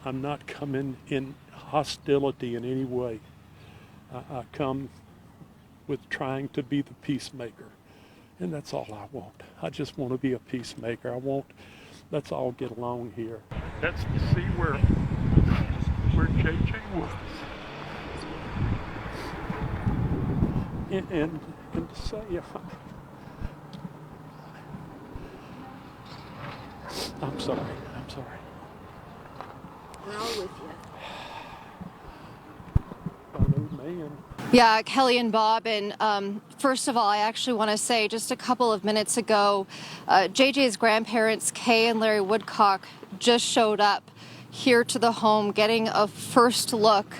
I'm not coming in hostility in any way. I come with trying to be the peacemaker, and that's all I want. I just want to be a peacemaker. Let's all get along here. That's to see where JJ was. And to say, I'm sorry. We're all with you. Man. Yeah, Kelly and Bob, and first of all, I actually want to say just a couple of minutes ago, JJ's grandparents, Kay and Larry Woodcock, just showed up here to the home getting a first look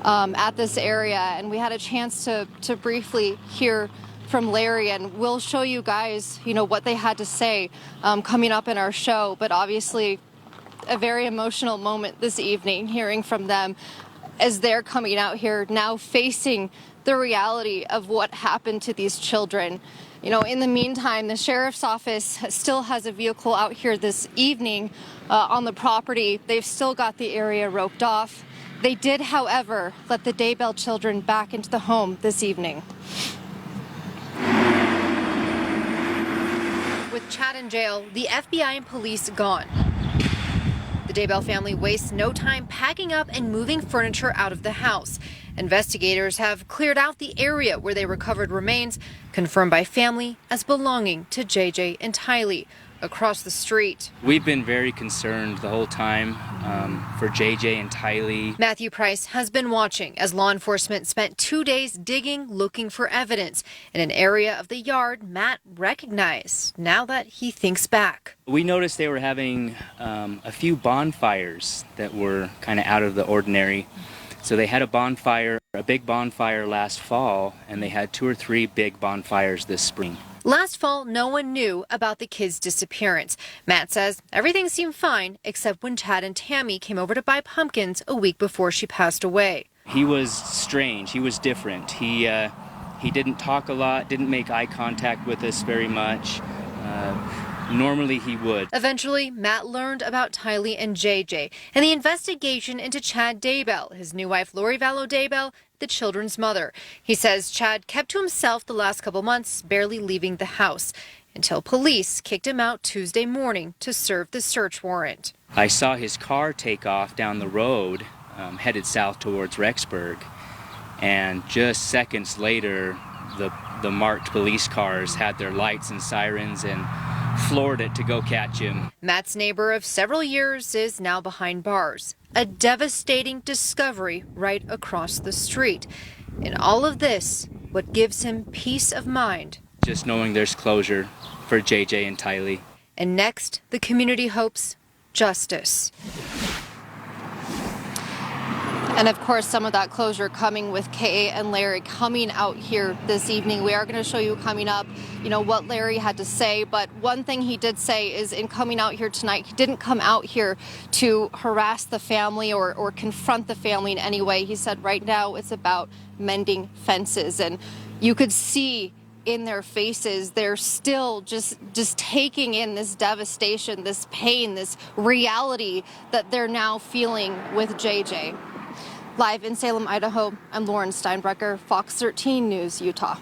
at this area, and we had a chance to briefly hear from Larry, and we'll show you guys, what they had to say coming up in our show, but obviously a very emotional moment this evening hearing from them as they're coming out here now facing the reality of what happened to these children. In the meantime, the sheriff's office still has a vehicle out here this evening on the property. They've still got the area roped off. They did, however, let the Daybell children back into the home this evening. With Chad in jail, the FBI and police gone. The Daybell family wastes no time packing up and moving furniture out of the house. Investigators have cleared out the area where they recovered remains, confirmed by family as belonging to JJ and Tylee, across the street. We've been very concerned the whole time for JJ and Tylee. Matthew Price has been watching as law enforcement spent 2 days digging, looking for evidence in an area of the yard Matt recognized now that he thinks back. We noticed they were having a few bonfires that were kind of out of the ordinary. So they had a big bonfire last fall, and they had 2 or 3 big bonfires this spring. Last fall, no one knew about the kids' disappearance. Matt says everything seemed fine except when Chad and Tammy came over to buy pumpkins a week before she passed away. He was strange. He was different. He didn't talk a lot, didn't make eye contact with us very much. Normally he would. Eventually, Matt learned about Tylee and JJ and the investigation into Chad Daybell, his new wife Lori Vallow Daybell, the children's mother. He says Chad kept to himself the last couple months, barely leaving the house, until police kicked him out Tuesday morning to serve the search warrant. I saw his car take off down the road, headed south towards Rexburg, and just seconds later, the marked police cars had their lights and sirens and floored it to go catch him. Matt's neighbor of several years is now behind bars. A devastating discovery right across the street. In all of this, what gives him peace of mind? Just knowing there's closure for JJ and Tylee. And next, the community hopes justice. And of course, some of that closure coming with Kay and Larry coming out here this evening. We are going to show you coming up, what Larry had to say. But one thing he did say is in coming out here tonight, he didn't come out here to harass the family or confront the family in any way. He said right now it's about mending fences. And you could see in their faces, they're still just taking in this devastation, this pain, this reality that they're now feeling with JJ. Live in Salem, Idaho, I'm Lauren Steinbrecher, Fox 13 News, Utah.